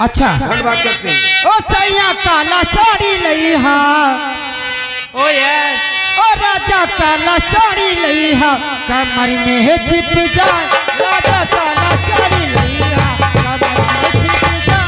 अच्छा धन्यवाद करते हैं। ओ सैया काला साड़ी लई हा, ओ यस, ओ राजा काला साड़ी लई हा, कमर में छिप जाए। राजा काला साड़ी लई हा, कमर में छिप जाए।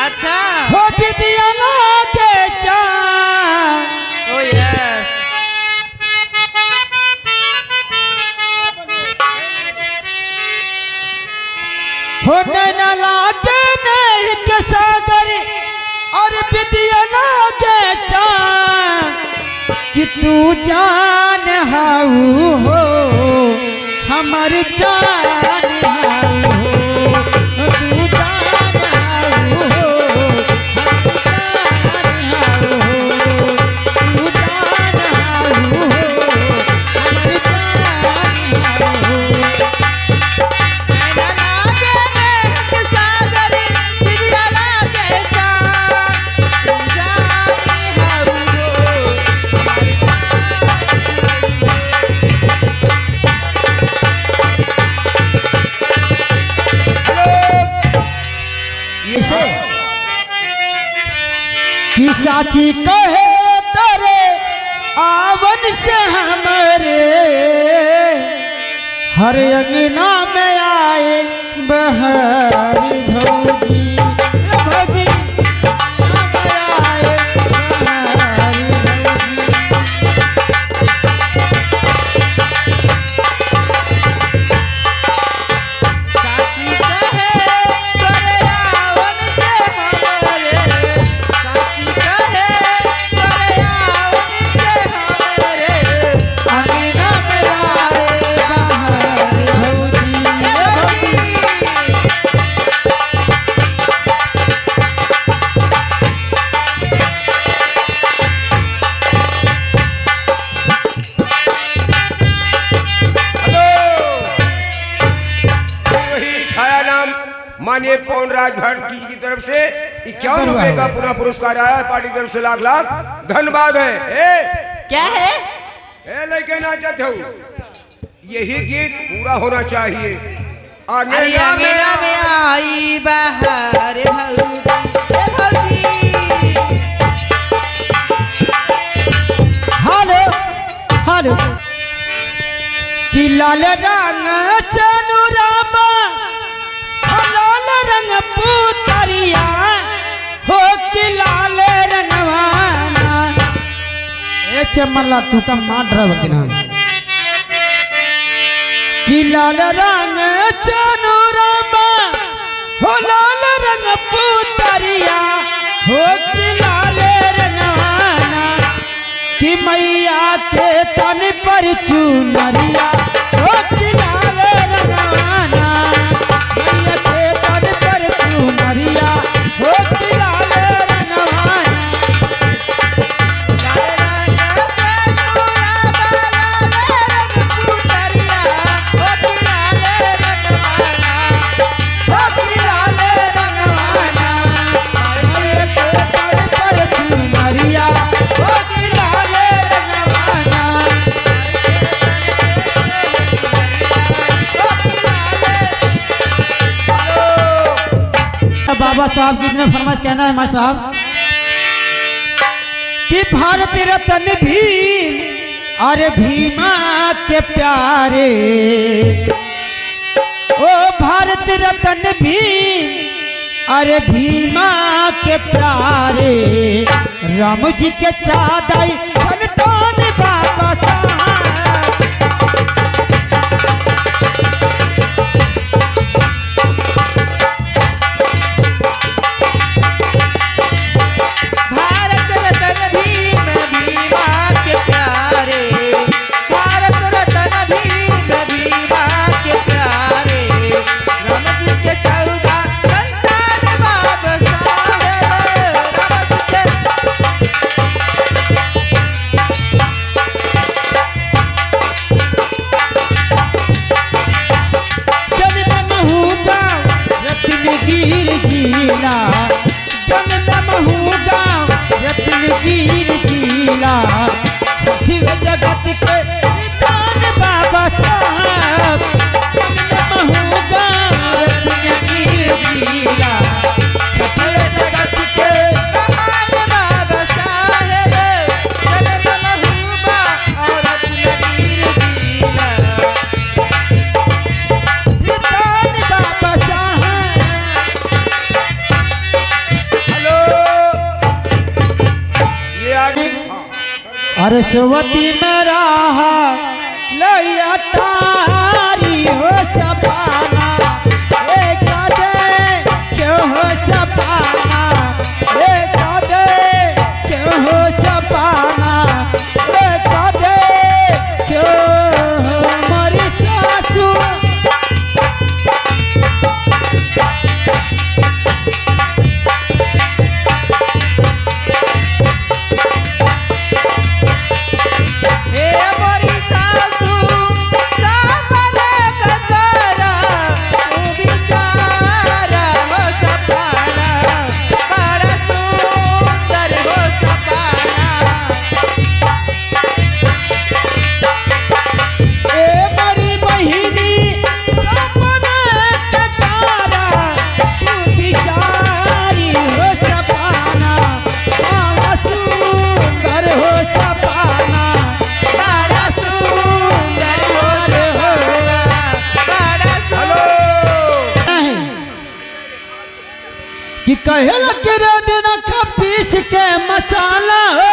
अच्छा हो विद्या लागे जा। ओ यस, हो नैना लागे नहीं के सागर और विद्या लागे जा, कि तू जान हाउ हो हमार जान हाउ हो, तू जान हाउ हो हमार जान हाउ हो, तू जान हाउ हो हमार जान हाउ हो। कि साची कहे तेरे आवन से हमारे हर अंगना में आए बहार भौजी, भौजी में आए बहार भौजी। साची कहे तोरे आवन के हमरे, साची कहे तोरे आवन के हमरे, अंगना में आए बहार भौजी, भौजी। माननीय पौनराज भट्ट की तरफ से 51 रुपए का पुनः पुरस्कार आया है। पार्टी की तरफ से लाख लाख धन्यवाद है। क्या है? लेके ना चाहते हो, यही गीत पूरा होना चाहिए। अंगना में आई बहार भौजी, हेलो हेलो कि लाल रंग चनुरामा, लाल रंग पुतरिया हो, कि लाल रंगवाना। ए चमला तू का मार ड्राइवर के नाम, कि लाल रंग चनुरामा हो, लाल रंग पुतरिया हो, कि लाल रंगवाना। कि मैया के तन पर चुनरिया हो, कि लाल रंगवाना। मैया के तन पर चुनरिया हो, कि लाल रंगवाना। हो, कि लाल रंगवाना। मैया के तन पर चुनरिया हो, कि लाल रंगवाना। बाबा साहब की इतने फरमाइश कहना है हमारे साहब कि भारत रत्न भीम, अरे भीमा के प्यारे, ओ भारत रत्न भीम, अरे भीमा के प्यारे, राम जी के चादाई संतान बाबा साहब। जिला जन्म हुआ रत्नगिर जिला छठवें जगत के निदान बाबा साहब जन्म हुआ रत्नगिर जिला छठवें जगत के बाबा साहेब जन्म हुआ और रत्नगिर जिला निदान बाबा साहब। हेलो ये आगे सरस्वती में रहा लैया तारी हो सपाना एक दे क्यों हो सपाना एक दे क्यों हो सपाना एक दे क्यों हो हमारी सासू हे मोरी सासू सामने कतरा तू बिचारा हो सपाना बड़ा सुंदर हो सपाना ए मरी बहिनी सपना कटारा तू बिचारी हो सपाना बड़ा सुंदर हो सपाना बड़ा सुंदर हो बड़ा हेलो कि कहल के रोड पीस के मसाला हो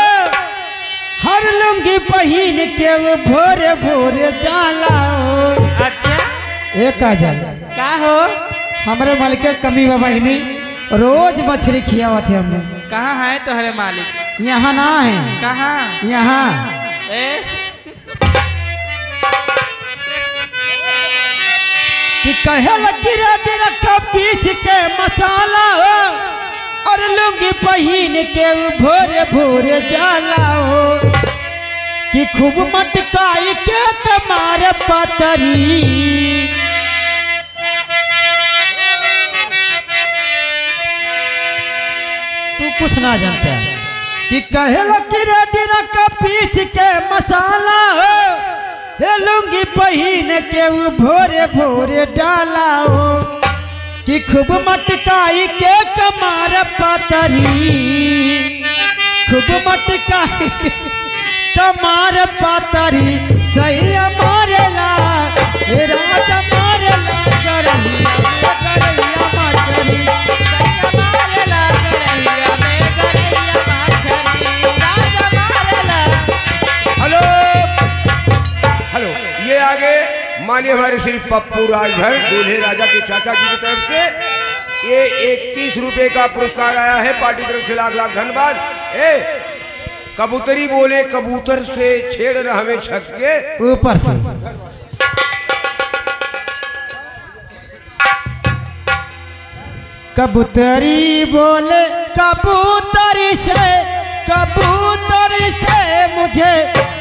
हर लुंगी पहिन के वो भोरे भोरे जाला हो अच्छा एक काजल का हो हमरे मल के कमी बा बहिनी रोज मछली खियावत है हमने कहाँ है तुम्हारे मालिक यहाँ ना है कहाँ यहाँ ए कि कहल कि रोटी रखा पीस के मसाला हो और लुंगी पहिन के वो भोरे भोरे जाला हो कि खूब मटकाई के कमार पतरी तू कुछ ना जानता है कि कहल कि रोटी रखा पीस के मसाला हो हे लुंगी पहिन के वो भोरे भोरे डाला हो कि खूब मटकाई के कमार पतरी खूब मटकाई के कमार पतरी सही मारेला हे राजा मारेला करैया मछली मारेला गरैया में गरैया माछरी राजा मारेला हेलो हेलो ये आगे माननीय हमारे श्री पप्पू राजभर दूल्हे राजा के चाचा जी की तरफ से ये 21 रुपए का पुरस्कार आया है पार्टी तरफ से लाख लाख धन्यवाद। ए कबूतरी बोले कबूतर से छेड़ रहा हमें छत के ऊपर से कबूतरी बोले कबूतरी से मुझे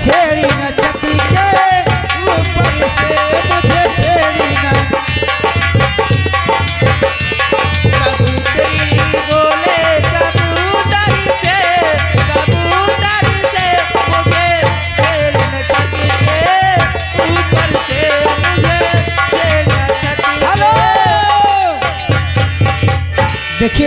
छेड़ी न छती के ऊपर से मुझे छेड़ी न कबूतरी बोले कबूतरी से मुझे छेड़न छती के ऊपर से मुझे छेड़न छती हेलो देखिए